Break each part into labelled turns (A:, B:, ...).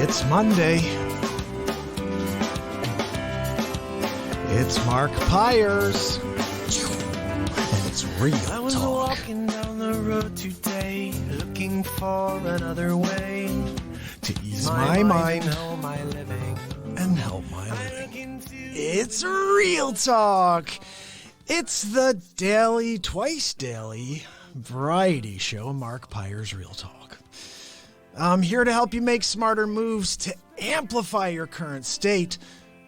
A: It's Monday. It's Mark Pyers. And it's real talk.
B: I was walking down the road today, looking for another way
A: to ease my mind
B: and help my living.
A: It's real talk. It's the daily, twice daily variety show, Mark Pyers Real Talk. I'm here to help you make smarter moves to amplify your current state.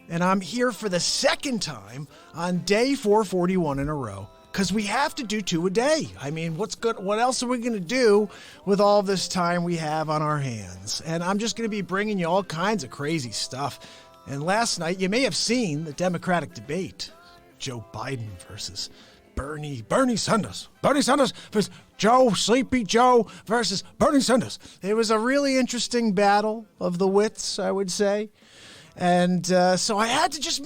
A: And I'm here for the second time on day 441 in a row, because we have to do 2 a day. I mean, what's good? What else are we going to do with all this time we have on our hands? And I'm just going to be bringing you all kinds of crazy stuff. And last night, you may have seen the Democratic debate. Joe Biden versus Bernie Sanders. Bernie Sanders versus Sleepy Joe versus Bernie Sanders. It was a really interesting battle of the wits, I would say. And so I had to just,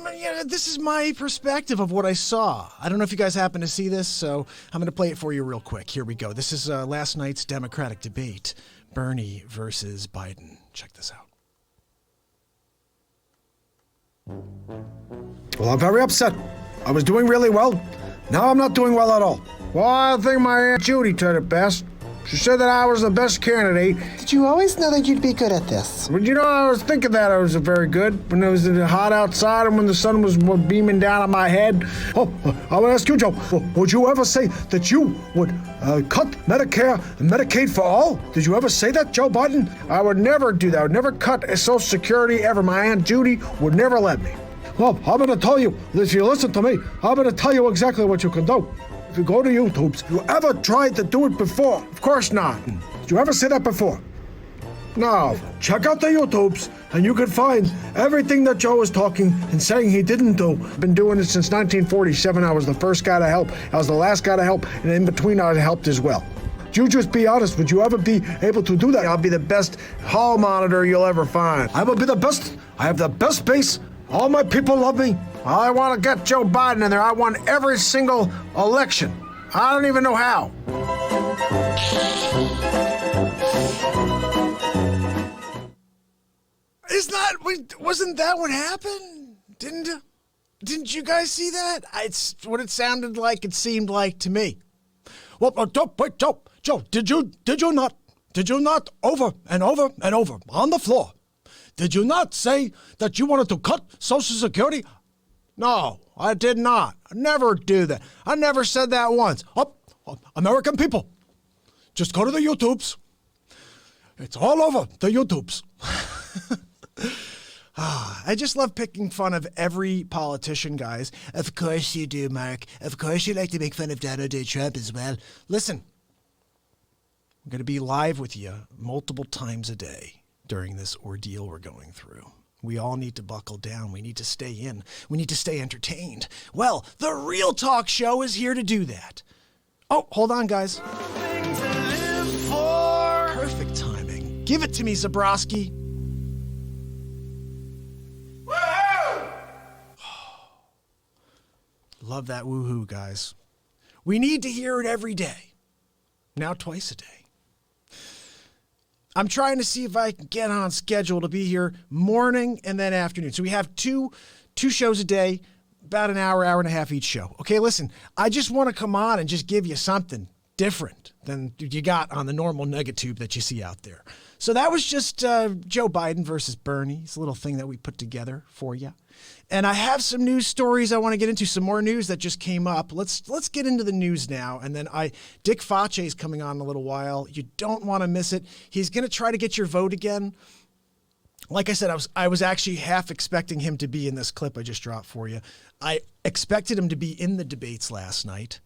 A: this is my perspective of what I saw. I don't know if you guys happen to see this, so I'm going to play it for you real quick. Here we go. This is last night's Democratic debate, Bernie versus Biden. Check this out.
C: Well, I'm very upset. I was doing really well. Now I'm not doing well at all. Well, I think my Aunt Judy did it best. She said that I was the best candidate.
D: Did you always know that you'd be good at this?
C: But I was thinking that I was very good when it was hot outside and when the sun was beaming down on my head. Oh, I would ask you, Joe, would you ever say that you would cut Medicare and Medicaid for all? Did you ever say that, Joe Biden? I would never do that. I would never cut Social Security ever. My Aunt Judy would never let me. Well, I'm going to tell you, if you listen to me, I'm going to tell you exactly what you can do. If you go to YouTube, you ever tried to do it before? Of course not. Did you ever say that before? No. Check out the YouTubes, and you can find everything that Joe is talking and saying he didn't do. I've been doing it since 1947. I was the first guy to help. I was the last guy to help, and in between I helped as well. You just be honest. Would you ever be able to do that? I'll be the best hall monitor you'll ever find. I will be the best. I have the best base. All my people love me. I want to get Joe Biden in there. I won every single election. I don't even know how.
A: Wasn't that what happened? Didn't you guys see that? It's what it sounded like. It seemed like to me. Well, Joe, did you not over and over and over on the floor? Did you not say that you wanted to cut Social Security? No, I did not. I never do that. I never said that once. American people, just go to the YouTubes. It's all over the YouTubes. I just love picking fun of every politician, guys. Of course you do, Mark. Of course you like to make fun of Donald J. Trump as well. Listen, I'm going to be live with you multiple times a day during this ordeal we're going through. We all need to buckle down. We need to stay in. We need to stay entertained. Well, the Real Talk Show is here to do that. Oh, hold on, guys. Perfect timing. Give it to me, Zabrowski. Woohoo! Love that woohoo, guys. We need to hear it every day. Now twice a day. I'm trying to see if I can get on schedule to be here morning and then afternoon. So we have two shows a day, about an hour and a half each show. Okay, listen, I just want to come on and just give you something different than you got on the normal negatube that you see out there. So that was just Joe Biden versus Bernie. It's a little thing that we put together for you. And I have some news stories I want to get into, some more news that just came up. Let's get into the news now. And then Dick Facce is coming on in a little while. You don't want to miss it. He's going to try to get your vote again. Like I said, I was actually half expecting him to be in this clip I just dropped for you. I expected him to be in the debates last night,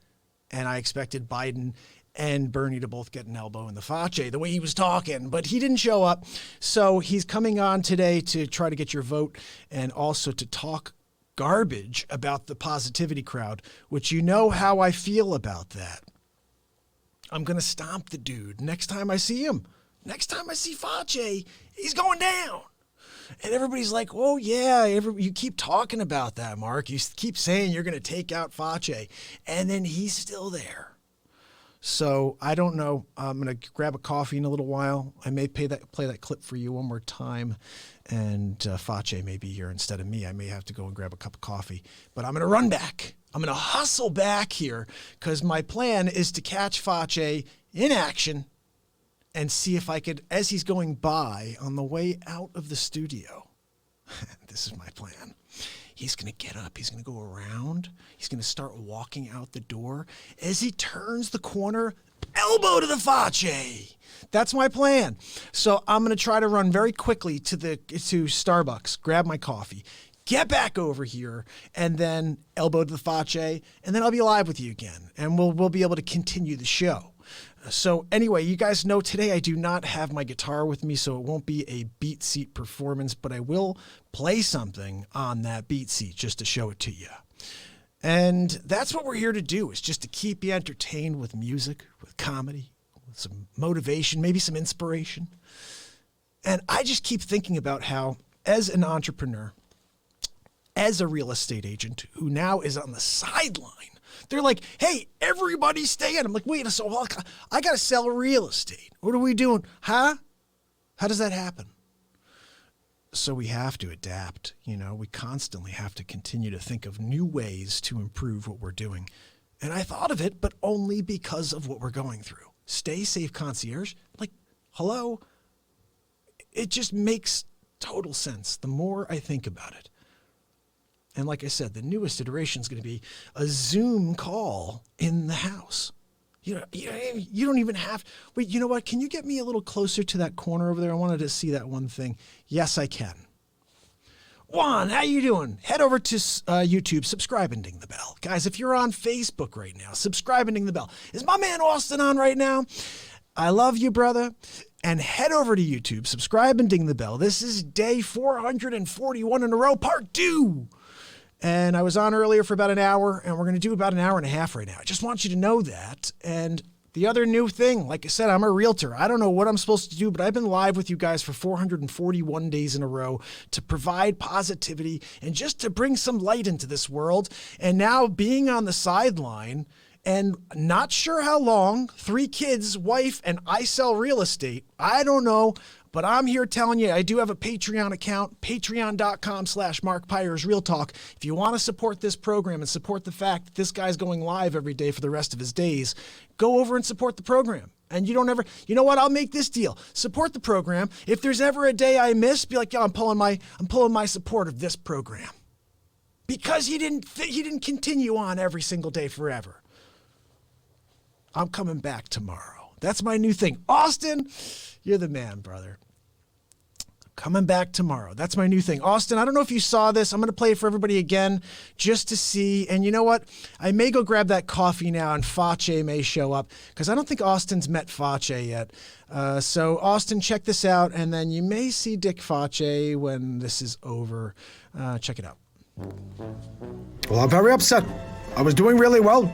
A: and I expected Biden and Bernie to both get an elbow in the Facce the way he was talking, but he didn't show up. So he's coming on today to try to get your vote and also to talk garbage about the positivity crowd, which you know how I feel about that. I'm going to stomp the dude next time I see him. Next time I see Facce, he's going down. And everybody's like, oh, yeah, you keep talking about that, Mark. You keep saying you're going to take out Facce. And then he's still there. So I don't know. I'm going to grab a coffee in a little while. I may play that clip for you one more time. And Facce may be here instead of me. I may have to go and grab a cup of coffee. But I'm going to run back. I'm going to hustle back here because my plan is to catch Facce in action and see if I could, as he's going by on the way out of the studio. This is my plan. He's going to get up. He's going to go around. He's going to start walking out the door. As he turns the corner, elbow to the Facce. That's my plan. So I'm going to try to run very quickly to Starbucks, grab my coffee, get back over here, and then elbow to the Facce, and then I'll be live with you again, and we'll be able to continue the show. So anyway, you guys know today I do not have my guitar with me, so it won't be a beat seat performance, but I will play something on that beat seat just to show it to you. And that's what we're here to do, is just to keep you entertained with music, with comedy, with some motivation, maybe some inspiration. And I just keep thinking about how, as an entrepreneur, as a real estate agent who now is on the sideline, they're like, hey, everybody stay in. I'm like, wait, so I got to sell real estate. What are we doing? Huh? How does that happen? So we have to adapt. We constantly have to continue to think of new ways to improve what we're doing. And I thought of it, but only because of what we're going through. Stay Safe Concierge. Like, hello? It just makes total sense the more I think about it. And like I said, the newest iteration is going to be a Zoom call in the house. You don't even have... Wait, you know what? Can you get me a little closer to that corner over there? I wanted to see that one thing. Yes, I can. Juan, how you doing? Head over to YouTube, subscribe and ding the bell. Guys, if you're on Facebook right now, subscribe and ding the bell. Is my man Austin on right now? I love you, brother. And head over to YouTube, subscribe and ding the bell. This is day 441 in a row, part 2. And I was on earlier for about an hour, and we're going to do about an hour and a half right now. I just want you to know that. And the other new thing, like I said, I'm a realtor. I don't know what I'm supposed to do, but I've been live with you guys for 441 days in a row to provide positivity and just to bring some light into this world. And now being on the sideline and not sure how long, 3 kids, wife, and I sell real estate. I don't know. But I'm here telling you, I do have a Patreon account, patreon.com/Mark Pyers Real Talk. If you want to support this program and support the fact that this guy's going live every day for the rest of his days, go over and support the program. And you know what? I'll make this deal. Support the program. If there's ever a day I miss, be like, yeah, I'm pulling my support of this program. Because he didn't continue on every single day forever. I'm coming back tomorrow. That's my new thing. Austin, you're the man, brother. Coming back tomorrow. That's my new thing. Austin, I don't know if you saw this. I'm going to play it for everybody again just to see. And you know what? I may go grab that coffee now and Facce may show up because I don't think Austin's met Facce yet. So Austin, check this out. And then you may see Dick Facce when this is over. Check it out.
C: Well, I'm very upset. I was doing really well.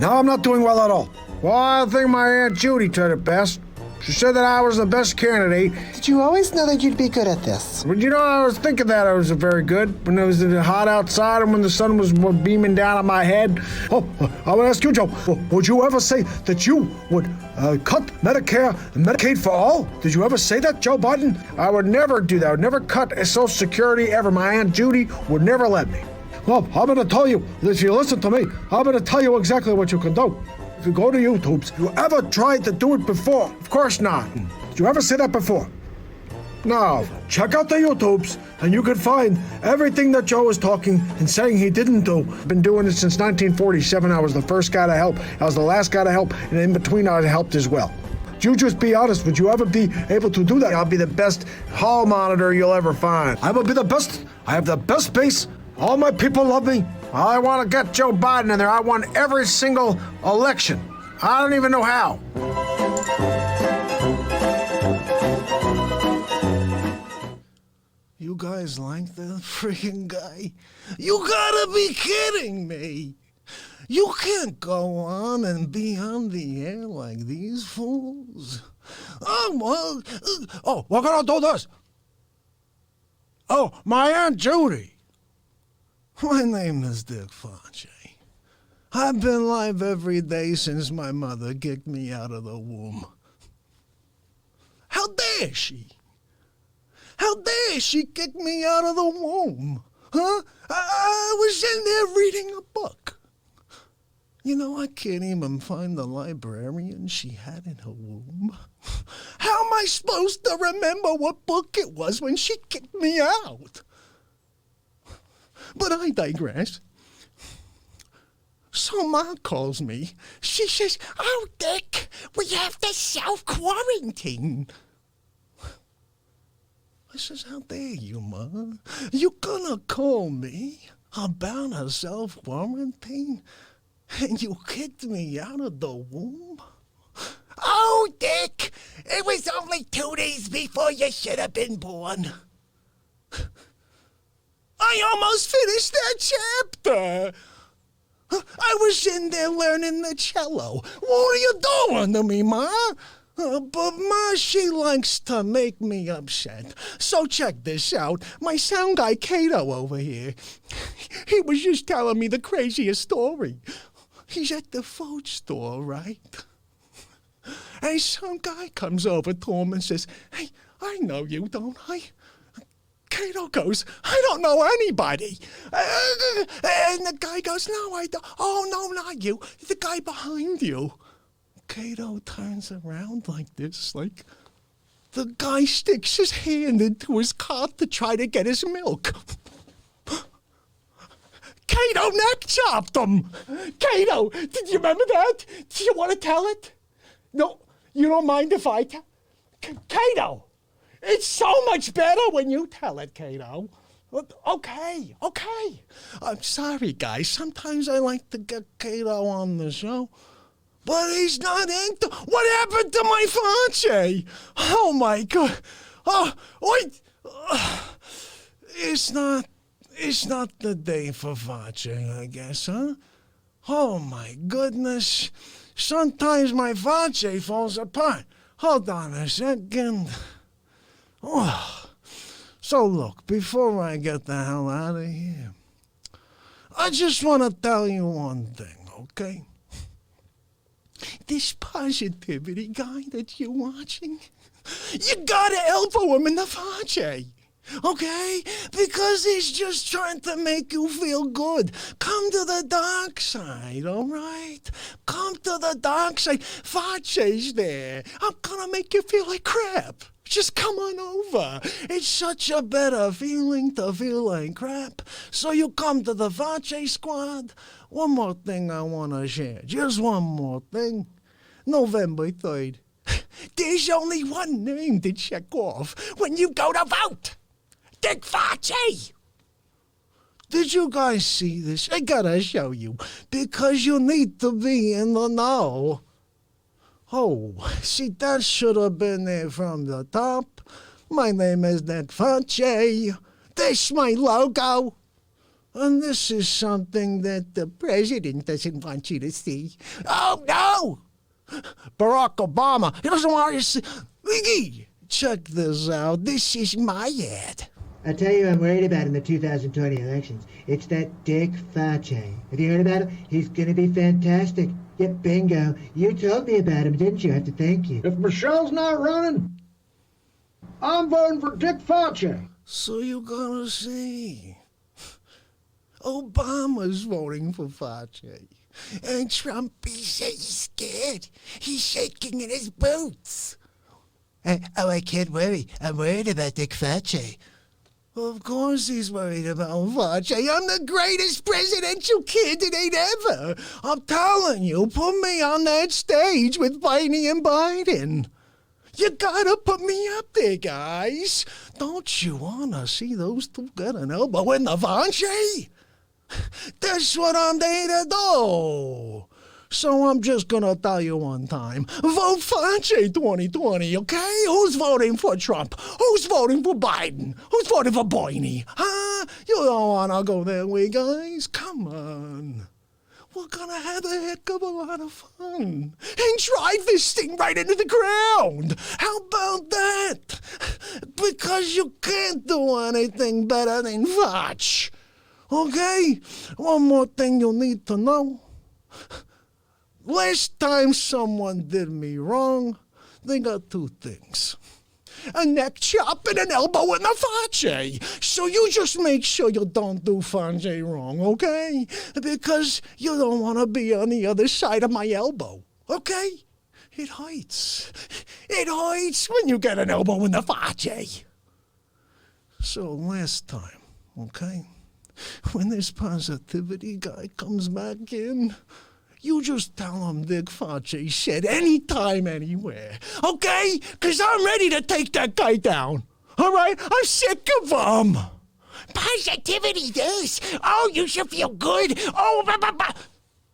C: Now I'm not doing well at all. Well, I think my Aunt Judy did it best. She said that I was the best candidate.
D: Did you always know that you'd be good at this?
C: But I was thinking that I was very good when it was hot outside and when the sun was beaming down on my head. Oh, I would ask you, Joe, would you ever say that you would cut Medicare and Medicaid for all? Did you ever say that, Joe Biden? I would never do that. I would never cut Social Security ever. My Aunt Judy would never let me. Well, I'm going to tell you, if you listen to me, I'm going to tell you exactly what you can do. If you go to YouTube, you ever tried to do it before? Of course not. Did you ever say that before? No. Check out the YouTubes, and you can find everything that Joe is talking and saying he didn't do. I've been doing it since 1947. I was the first guy to help. I was the last guy to help, and in between I helped as well. You just be honest. Would you ever be able to do that? I'll be the best hall monitor you'll ever find. I will be the best. I have the best base. All my people love me. I want to get Joe Biden in there. I won every single election. I don't even know how.
A: You guys like that freaking guy? You gotta be kidding me. You can't go on and be on the air like these fools. We're gonna do this. Oh, my Aunt Judy. My name is Dick Facce. I've been live every day since my mother kicked me out of the womb. How dare she? How dare she kick me out of the womb? Huh? I was in there reading a book. You know, I can't even find the librarian she had in her womb. How am I supposed to remember what book it was when she kicked me out? But I digress. So Ma calls me. She says, "Oh, Dick, we have to self-quarantine." I says, "How dare you, Ma? You gonna call me about a self-quarantine? And you kicked me out of the womb?" "Oh, Dick, it was only 2 days before you should have been born." I almost finished that chapter. I was in there learning the cello. What are you doing to me, Ma? But Ma, she likes to make me upset. So check this out. My sound guy, Cato, over here, he was just telling me the craziest story. He's at the food store, right? And some guy comes over to him and says, "Hey, I know you, don't I?" Cato goes, "I don't know anybody." And the guy goes, "No, I don't." "Oh, no, not you. The guy behind you." Cato turns around like this, like the guy sticks his hand into his cart to try to get his milk. Cato neck chopped him. Cato, did you remember that? Do you want to tell it? No, you don't mind if I tell? Cato, it's so much better when you tell it, Cato. Okay. I'm sorry, guys. Sometimes I like to get Cato on the show, but he's not into. What happened to my Facce? Oh my God! Oh wait, it's not the day for Facce, I guess, huh? Oh my goodness! Sometimes my Facce falls apart. Hold on a second. Oh. So look, before I get the hell out of here, I just want to tell you one thing, okay? This positivity guy that you're watching, you gotta elbow him in the Facce, okay? Because he's just trying to make you feel good. Come to the dark side, all right? Come to the dark side. Facce's there. I'm gonna make you feel like crap. Just come on over. It's such a better feeling to feel like crap. So you come to the Facce squad. One more thing I want to share. Just one more thing. November 3rd. There's only one name to check off when you go to vote. Dick Facce. Did you guys see this? I gotta show you. Because you need to be in the know. Oh, see, that should have been there from the top. My name is Dick Facce. This my logo. And this is something that the president doesn't want you to see. Oh, no! Barack Obama, he doesn't want you to see. Iggy, check this out. This is my ad.
E: I tell you, I'm worried about in the 2020 elections. It's that Dick Facce. Have you heard about him? He's gonna be fantastic. Yep, bingo. You told me about him, didn't you? I have to thank you.
C: If Michelle's not running, I'm voting for Dick Facce.
A: So you're gonna see. Obama's voting for Facce. And Trump, he says he's scared. He's shaking in his boots. Oh, I can't worry. I'm worried about Dick Facce. Of course he's worried about Facce. I'm the greatest presidential candidate ever. I'm telling you, put me on that stage with Biden and Biden. You gotta put me up there, guys. Don't you wanna see those two get an elbow in the Facce? That's what I'm there to do. So I'm just gonna tell you one time. Vote Facce 2020, okay? Who's voting for Trump? Who's voting for Biden? Who's voting for Boyne? Huh? You don't wanna go that way, guys? Come on. We're gonna have a heck of a lot of fun. And drive this thing right into the ground. How about that? Because you can't do anything better than Facce. Okay? One more thing you'll need to know. Last time someone did me wrong, they got two things. A neck chop and an elbow in the Facce. So you just make sure you don't do Facce wrong, okay? Because you don't want to be on the other side of my elbow, okay? It hurts. It hurts when you get an elbow in the Facce. So last time, okay? When this positivity guy comes back in, you just tell him Dick Facce said anytime, anywhere. Okay? Because I'm ready to take that guy down. All right? I'm sick of him. Positivity this. Oh, you should feel good. Oh,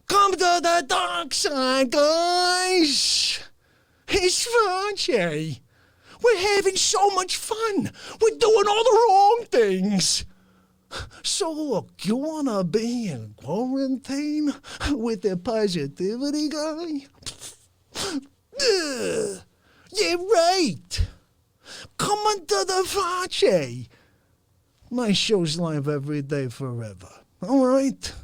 A: come to the dark side, guys. It's Facce. We're having so much fun. We're doing all the wrong things. So look, you wanna be in quarantine with the positivity guy? Yeah, right. Come into the Facce. My show's live every day forever. All right?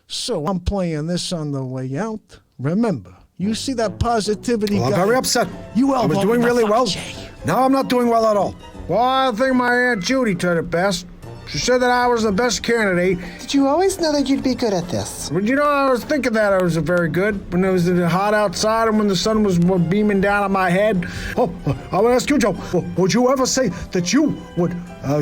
A: So I'm playing this on the way out. Remember, you see that positivity
C: Well,
A: guy?
C: I'm very upset.
A: You
C: I was
A: elbowed
C: doing
A: the
C: really well.
A: Facce.
C: Now I'm not doing well at all. Well, I think my Aunt Judy did it best. She said that I was the best candidate.
D: Did you always know that you'd be good at this?
C: But you know, I was thinking that I was very good when it was hot outside and when the sun was beaming down on my head. Oh, I would ask you, Joe, would you ever say that you would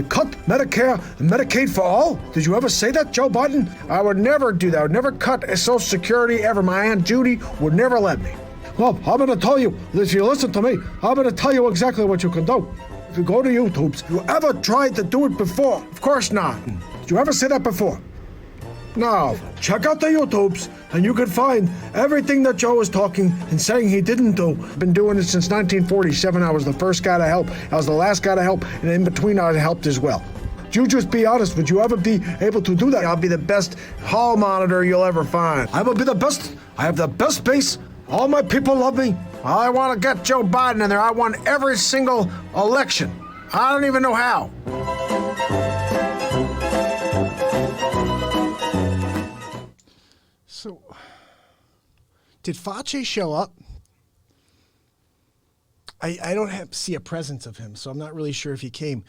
C: cut Medicare and Medicaid for all? Did you ever say that, Joe Biden? I would never do that. I would never cut Social Security ever. My Aunt Judy would never let me. Well, I'm going to tell you, if you listen to me, I'm going to tell you exactly what you can do. If you go to YouTube's, you ever tried to do it before? Of course not. Did you ever say that before? No. Check out the YouTubes, and you can find everything that Joe is talking and saying he didn't do. I've been doing it since 1947. I was the first guy to help. I was the last guy to help, and in between I helped as well. You just be honest. Would you ever be able to do that? I'll be the best hall monitor you'll ever find. I will be the best. I have the best base. All my people love me. I want to get Joe Biden in there. I won every single election. I don't even know how.
A: So, did Facce show up? I don't see a presence of him, so I'm not really sure if he came.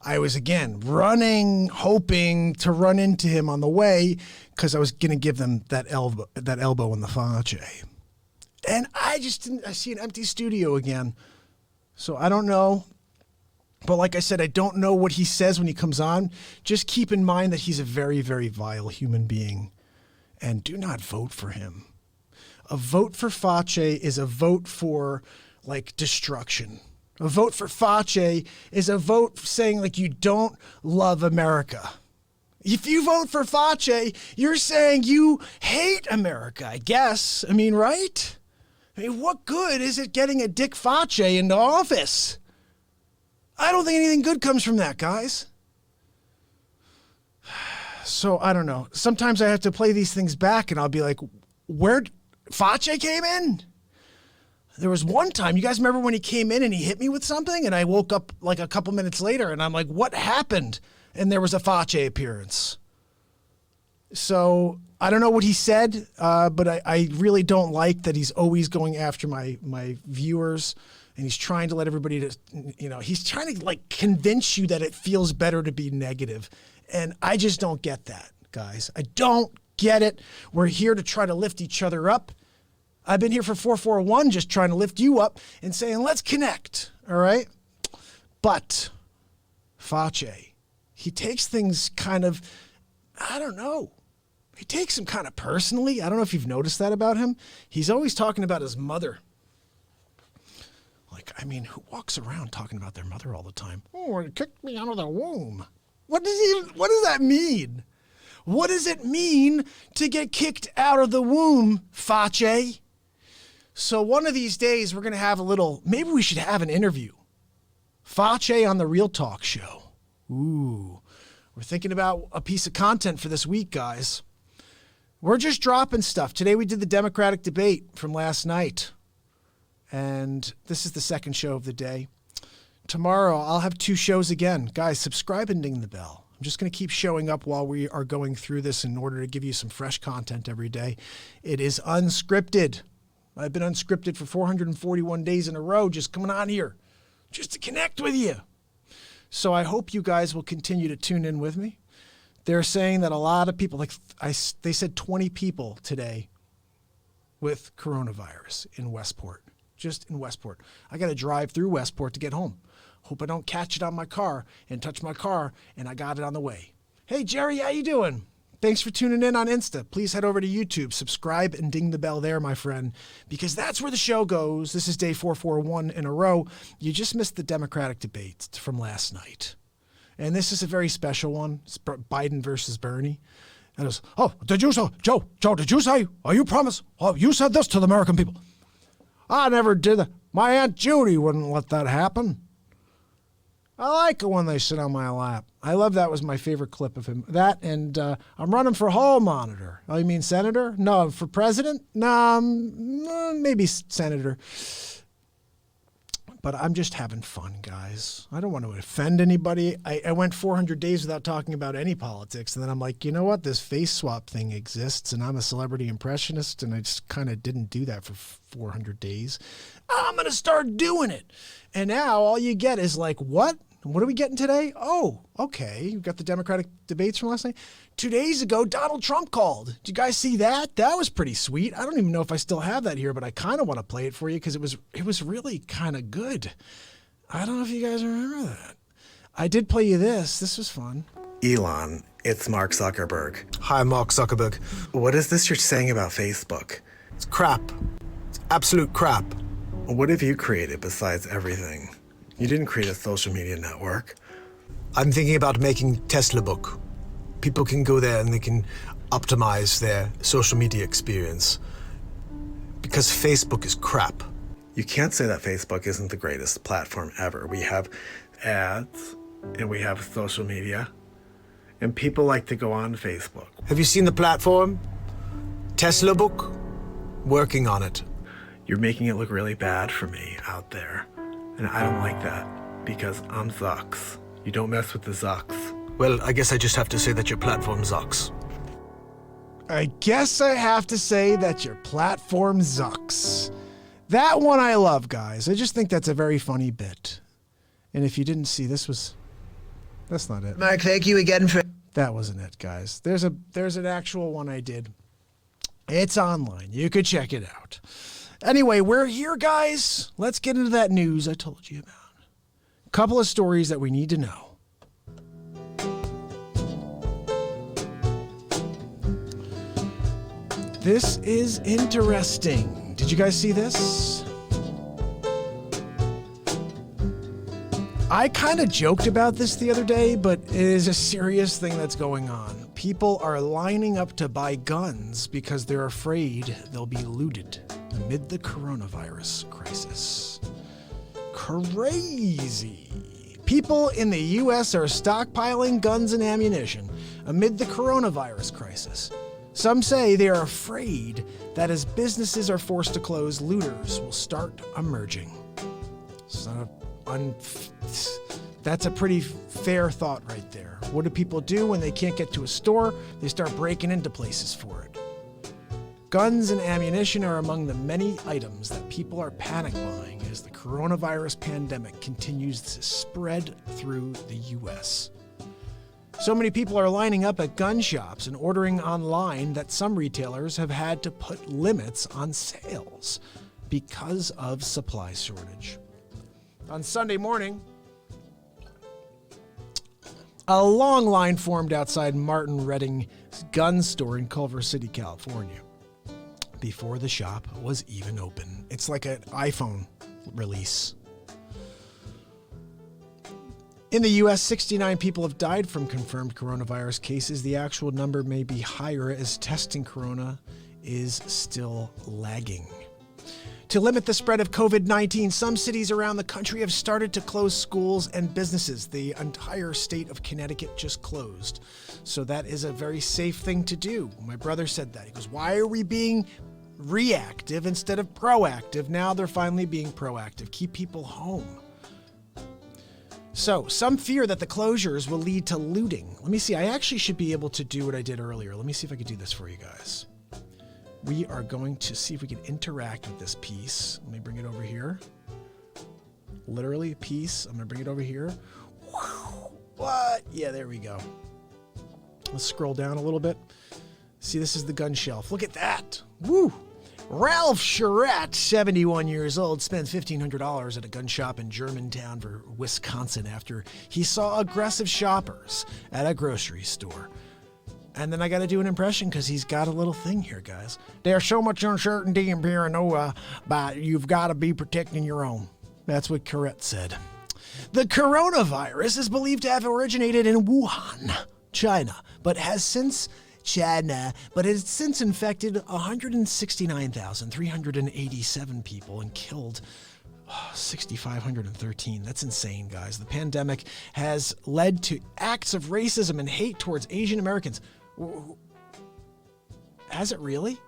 A: I was, again, running, hoping to run into him on the way because I was going to give them that elbow in the Facce. And I just didn't, I see an empty studio again. So I don't know. But like I said, I don't know what he says when he comes on. Just keep in mind that he's a very, very vile human being. And do not vote for him. A vote for Facce is a vote for, like, destruction. A vote for Facce is a vote saying, like, you don't love America. If you vote for Facce, you're saying you hate America, I guess. I mean, right? I mean, what good is it getting a Dick Facce into office? I don't think anything good comes from that, guys. So, I don't know. Sometimes I have to play these things back and I'll be like, where Facce came in? There was one time, you guys remember when he came in and he hit me with something and I woke up like a couple minutes later and I'm like, what happened? And there was a Facce appearance. So I don't know what he said, but I really don't like that he's always going after my viewers and he's trying to let everybody he's trying to like convince you that it feels better to be negative. And I just don't get that, guys. I don't get it. We're here to try to lift each other up. I've been here for 441 just trying to lift you up and saying, let's connect, all right? But Facce, he takes things kind of, I don't know. He takes them kind of personally. I don't know if you've noticed that about him. He's always talking about his mother. Like, I mean, who walks around talking about their mother all the time? Oh, he kicked me out of the womb. What does that mean? What does it mean to get kicked out of the womb, Facce? So one of these days, we're going to have maybe we should have an interview. Facce on the Real Talk Show. Ooh, we're thinking about a piece of content for this week, guys. We're just dropping stuff. Today we did the Democratic debate from last night. And this is the second show of the day. Tomorrow I'll have 2 shows again. Guys, subscribe and ding the bell. I'm just going to keep showing up while we are going through this in order to give you some fresh content every day. It is unscripted. I've been unscripted for 441 days in a row, just coming on here, just to connect with you. So I hope you guys will continue to tune in with me. They're saying that a lot of people, they said 20 people today with coronavirus in Westport, just in Westport. I got to drive through Westport to get home. Hope I don't catch it on my car and touch my car, and I got it on the way. Hey, Jerry, how you doing? Thanks for tuning in on Insta. Please head over to YouTube, subscribe, and ding the bell there, my friend, because that's where the show goes. This is day 441 in a row. You just missed the Democratic debate from last night. And this is a very special one. It's Biden versus Bernie. And it was, oh, did you say, Joe, did you say, oh, you promised, oh, you said this to the American people. I never did that. My Aunt Judy wouldn't let that happen. I like it when they sit on my lap. I love that was my favorite clip of him. That and I'm running for hall monitor. Oh, you mean senator? No, for president? No, maybe senator. But I'm just having fun, guys. I don't want to offend anybody. I went 400 days without talking about any politics. And then I'm like, you know what? This face swap thing exists, and I'm a celebrity impressionist, and I just kind of didn't do that for 400 days. I'm going to start doing it. And now all you get is like, what? What are we getting today? Oh, okay. You got the Democratic debates from last night. 2 days ago, Donald Trump called. Did you guys see that? That was pretty sweet. I don't even know if I still have that here, but I kind of want to play it for you because it was really kind of good. I don't know if you guys remember that. I did play you this. This was fun.
F: Elon, it's Mark Zuckerberg.
G: Hi, Mark Zuckerberg.
F: What is this you're saying about Facebook?
G: It's crap. It's absolute crap.
F: What have you created besides everything? You didn't create a social media network.
G: I'm thinking about making Tesla Book. People can go there and they can optimize their social media experience. Because Facebook is crap.
F: You can't say that Facebook isn't the greatest platform ever. We have ads and we have social media. And people like to go on Facebook.
G: Have you seen the platform? Tesla Book? Working on it.
F: You're making it look really bad for me out there. And I don't like that because I'm Zucks. You don't mess with the Zucks.
G: Well, I guess I just have to say that your platform sucks.
A: I guess I have to say that your platform sucks. That one I love, guys. I just think that's a very funny bit. And if you didn't see, that's not it.
D: Mark, thank you again for...
A: That wasn't it, guys. There's an actual one I did. It's online. You could check it out. Anyway, we're here, guys. Let's get into that news I told you about. A couple of stories that we need to know. This is interesting. Did you guys see this? I kind of joked about this the other day, but it is a serious thing that's going on. People are lining up to buy guns because they're afraid they'll be looted amid the coronavirus crisis. Crazy. People in the U.S. are stockpiling guns and ammunition amid the coronavirus crisis. Some say they are afraid that as businesses are forced to close, looters will start emerging. That's a pretty fair thought right there. What do people do when they can't get to a store? They start breaking into places for it. Guns and ammunition are among the many items that people are panic buying as the coronavirus pandemic continues to spread through the U.S. So many people are lining up at gun shops and ordering online that some retailers have had to put limits on sales because of supply shortage. On Sunday morning, a long line formed outside Martin Redding's gun store in Culver City, California, before the shop was even open. It's like an iPhone release. In the U.S., 69 people have died from confirmed coronavirus cases. The actual number may be higher as testing corona is still lagging. To limit the spread of COVID-19, some cities around the country have started to close schools and businesses. The entire state of Connecticut just closed. So that is a very safe thing to do. My brother said that. He goes, why are we being reactive instead of proactive? Now they're finally being proactive. Keep people home. So, some fear that the closures will lead to looting. Let me see. I actually should be able to do what I did earlier. Let me see if I could do this for you guys. We are going to see if we can interact with this piece. Let me bring it over here. Literally, piece. I'm going to bring it over here. What? Yeah, there we go. Let's scroll down a little bit. See, this is the gun shelf. Look at that. Woo! Ralph Charette, 71 years old, spent $1,500 at a gun shop in Germantown, Wisconsin, after he saw aggressive shoppers at a grocery store. And then I got to do an impression because he's got a little thing here, guys. There's so much uncertainty and paranoia, but you've got to be protecting your own. That's what Charette said. The coronavirus is believed to have originated in Wuhan, China, but has since infected 169,387 people and killed 6,513. That's insane, guys. The pandemic has led to acts of racism and hate towards Asian Americans. Has it really?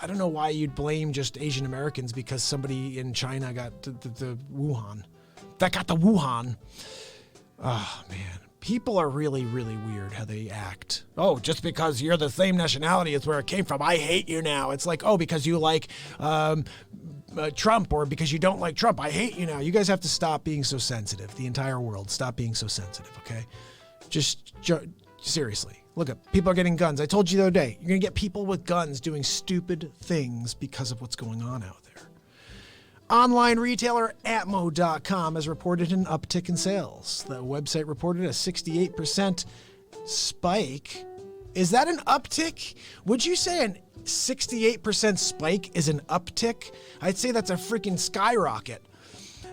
A: I don't know why you'd blame just Asian Americans because somebody in China got the Wuhan. That got the Wuhan. Oh, man. People are really, really weird how they act. Oh, just because you're the same nationality as where it came from, I hate you now. It's like, oh, because you like Trump or because you don't like Trump, I hate you now. You guys have to stop being so sensitive. The entire world, stop being so sensitive, okay? Seriously. Look at people are getting guns. I told you the other day, you're going to get people with guns doing stupid things because of what's going on out there. Online retailer Atmo.com has reported an uptick in sales. The website reported a 68% spike. Is that an uptick? Would you say a 68% spike is an uptick? I'd say that's a freaking skyrocket.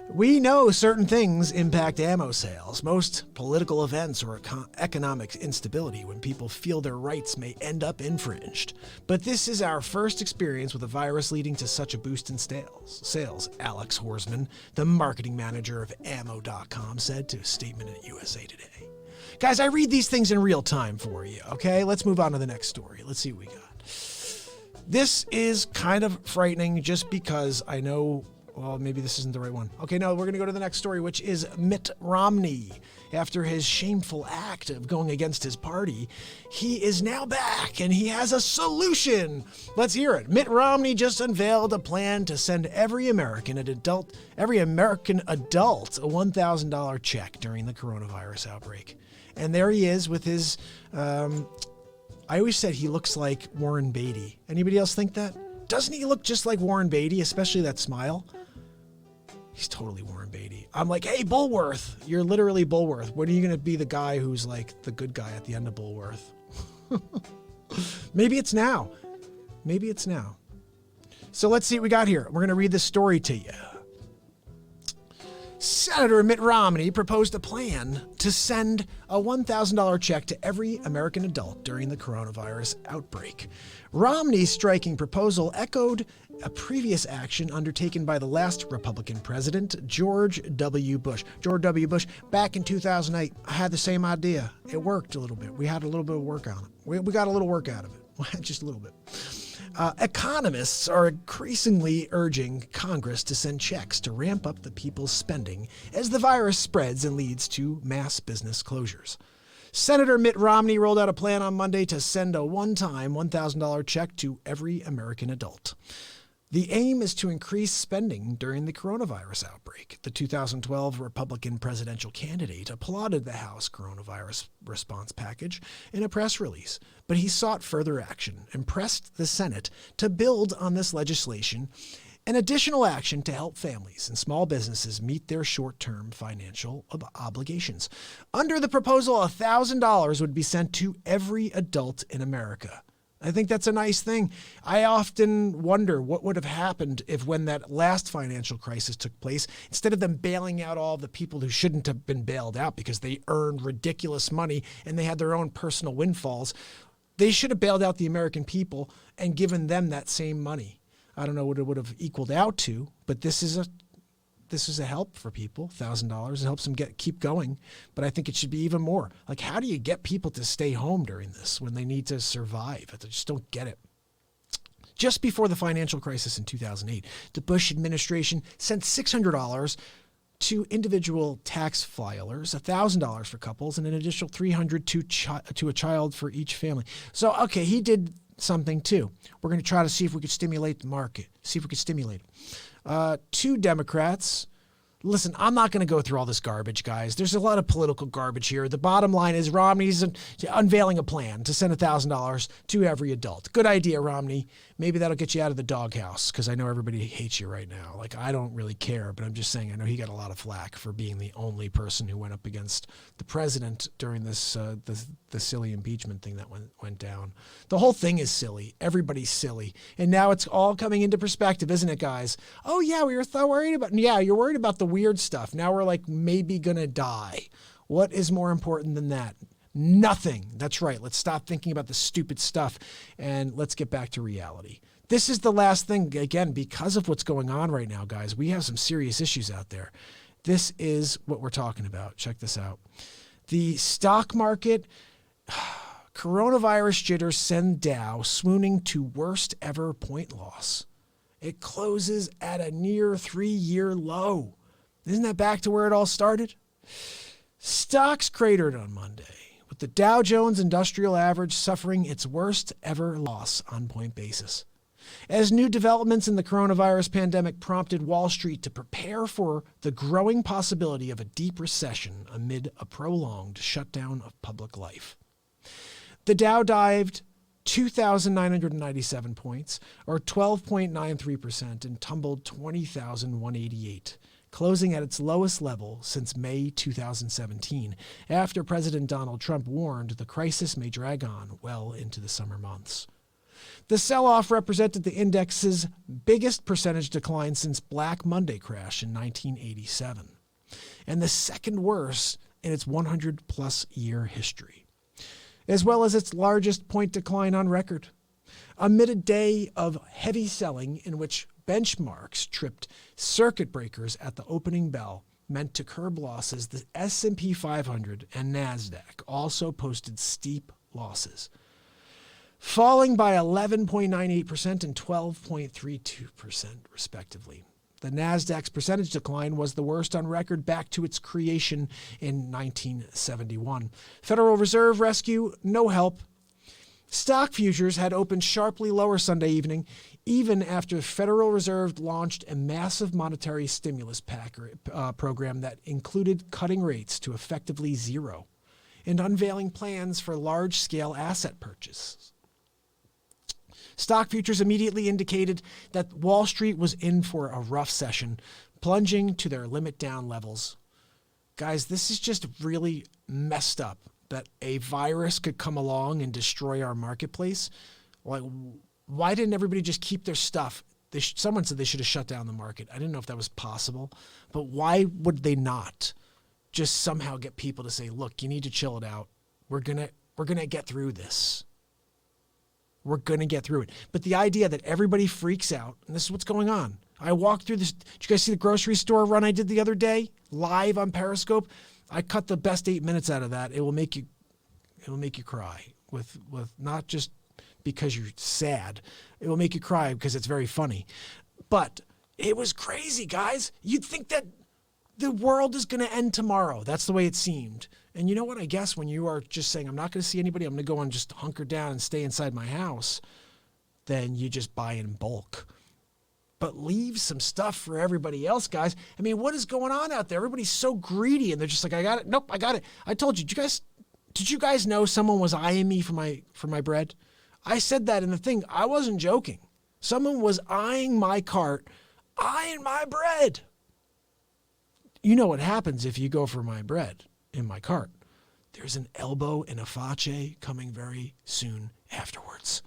A: We know certain things impact ammo sales. Most political events or economic instability when people feel their rights may end up infringed. But this is our first experience with a virus leading to such a boost in sales. Alex Horsman, the marketing manager of Ammo.com, said to a statement at USA Today. Guys, I read these things in real time for you, okay? Let's move on to the next story. Let's see what we got. This is kind of frightening just because I know... Well, maybe this isn't the right one. Okay, no, we're going to go to the next story, which is Mitt Romney. After his shameful act of going against his party, he is now back and he has a solution. Let's hear it. Mitt Romney just unveiled a plan to send every American adult a $1,000 check during the coronavirus outbreak. And there he is with his, I always said he looks like Warren Beatty. Anybody else think that? Doesn't he look just like Warren Beatty, especially that smile? He's totally Warren Beatty. I'm like, hey, Bulworth, you're literally Bulworth. When are you going to be the guy who's like the good guy at the end of Bulworth? Maybe it's now. Maybe it's now. So let's see what we got here. We're going to read this story to you. Senator Mitt Romney proposed a plan to send a $1,000 check to every American adult during the coronavirus outbreak. Romney's striking proposal echoed a previous action undertaken by the last Republican president, George W. Bush. George W. Bush, back in 2008, I had the same idea. It worked a little bit. We had a little bit of work on it. We got a little work out of it. Just a little bit. Economists are increasingly urging Congress to send checks to ramp up the people's spending as the virus spreads and leads to mass business closures. Senator Mitt Romney rolled out a plan on Monday to send a one-time $1,000 check to every American adult. The aim is to increase spending during the coronavirus outbreak. The 2012 Republican presidential candidate applauded the House coronavirus response package in a press release, but he sought further action and pressed the Senate to build on this legislation an additional action to help families and small businesses meet their short-term financial obligations. Under the proposal, $1,000 would be sent to every adult in America. I think that's a nice thing. I often wonder what would have happened if when that last financial crisis took place, instead of them bailing out all the people who shouldn't have been bailed out because they earned ridiculous money and they had their own personal windfalls, they should have bailed out the American people and given them that same money. I don't know what it would have equaled out to, but this is a help for people, $1,000. It helps them keep going. But I think it should be even more. Like, how do you get people to stay home during this when they need to survive? I just don't get it. Just before the financial crisis in 2008, the Bush administration sent $600 to individual tax filers, $1,000 for couples, and an additional $300 to a child for each family. So, okay, he did something too. We're going to try to see if we could stimulate the market, see if we could stimulate it. Two Democrats. Listen, I'm not going to go through all this garbage, guys. There's a lot of political garbage here. The bottom line is Romney's unveiling a plan to send $1,000 to every adult. Good idea, Romney. Maybe that'll get you out of the doghouse, because I know everybody hates you right now. Like, I don't really care, but I'm just saying I know he got a lot of flack for being the only person who went up against the president during this the silly impeachment thing that went down. The whole thing is silly. Everybody's silly. And now it's all coming into perspective, isn't it, guys? Oh, yeah, we were so worried about... Yeah, you're worried about the weird stuff. Now we're like maybe going to die. What is more important than that? Nothing. That's right. Let's stop thinking about the stupid stuff and let's get back to reality. This is the last thing, again, because of what's going on right now, guys. We have some serious issues out there. This is what we're talking about. Check this out. The stock market, coronavirus jitters send Dow swooning to worst ever point loss. It closes at a near 3-year low. Isn't that back to where it all started? Stocks cratered on Monday, with the Dow Jones Industrial Average suffering its worst ever loss on point basis. As new developments in the coronavirus pandemic prompted Wall Street to prepare for the growing possibility of a deep recession amid a prolonged shutdown of public life. The Dow dived 2,997 points, or 12.93%, and tumbled 20,188, closing at its lowest level since May 2017, after President Donald Trump warned the crisis may drag on well into the summer months. The sell-off represented the index's biggest percentage decline since Black Monday crash in 1987, and the second worst in its 100-plus year history, as well as its largest point decline on record. Amid a day of heavy selling in which benchmarks tripped circuit breakers at the opening bell meant to curb losses, the S&P 500 and NASDAQ also posted steep losses, falling by 11.98% and 12.32% respectively. The NASDAQ's percentage decline was the worst on record back to its creation in 1971. Federal Reserve rescue, no help. Stock futures had opened sharply lower Sunday evening, even after the Federal Reserve launched a massive monetary stimulus program that included cutting rates to effectively zero and unveiling plans for large-scale asset purchases. Stock futures immediately indicated that Wall Street was in for a rough session, plunging to their limit down levels. Guys, this is just really messed up that a virus could come along and destroy our marketplace. Like, why didn't everybody just keep their stuff? Someone said they should have shut down the market. I didn't know if that was possible, but why would they not just somehow get people to say, look, you need to chill it out. We're going to get through this. We're going to get through it. But the idea that everybody freaks out, and this is what's going on. I walked through this. Did you guys see the grocery store run I did the other day? Live on Periscope. I cut the best 8 minutes out of that. It will make you cry with not just because you're sad. It will make you cry because it's very funny. But it was crazy, guys. You'd think that the world is going to end tomorrow. That's the way it seemed. And you know what? I guess when you are just saying, I'm not going to see anybody, I'm going to go and just hunker down and stay inside my house, then you just buy in bulk. But leave some stuff for everybody else, guys. I mean, what is going on out there? Everybody's so greedy, and they're just like, I got it. Nope, I got it. I told you. Did you guys know someone was eyeing me for my bread? I said that in the thing. I wasn't joking. Someone was eyeing my cart, eyeing my bread. You know what happens if you go for my bread in my cart. There's an elbow and a Facce coming very soon afterwards.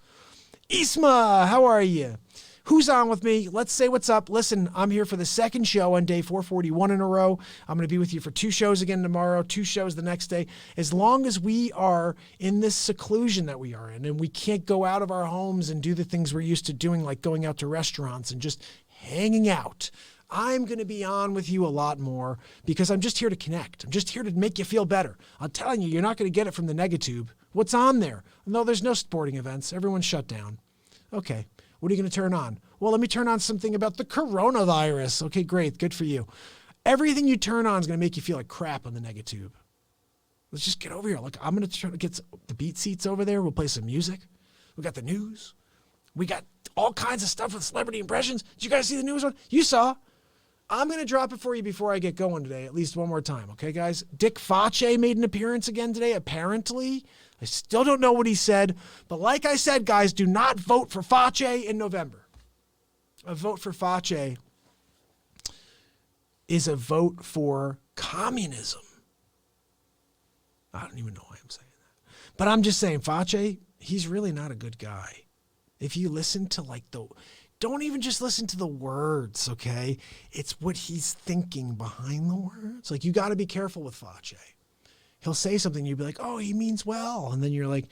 A: Isma, how are you? Who's on with me? Let's say what's up. Listen, I'm here for the second show on day 441 in a row. I'm going to be with you for 2 shows again tomorrow, 2 shows the next day. As long as we are in this seclusion that we are in and we can't go out of our homes and do the things we're used to doing, like going out to restaurants and just hanging out, I'm going to be on with you a lot more because I'm just here to connect. I'm just here to make you feel better. I'm telling you, you're not going to get it from the Negatube. What's on there? No, there's no sporting events. Everyone's shut down. Okay. What are you going to turn on? Well, let me turn on something about the coronavirus. Okay, great. Good for you. Everything you turn on is going to make you feel like crap on the Negatube. Let's just get over here. Look, I'm going to try to get the beat seats over there. We'll play some music. We got the news. We got all kinds of stuff with celebrity impressions. Did you guys see the news one? You saw. I'm going to drop it for you before I get going today, at least one more time. Okay, guys? Dick Facce made an appearance again today, apparently. I still don't know what he said. But like I said, guys, do not vote for Facce in November. A vote for Facce is a vote for communism. I don't even know why I'm saying that. But I'm just saying, Facce, he's really not a good guy. If you listen to don't even just listen to the words, okay? It's what he's thinking behind the words. Like, you got to be careful with Facce. He'll say something, you'll be like, oh, he means well. And then you're like,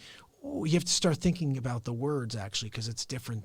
A: oh, you have to start thinking about the words, actually, because it's different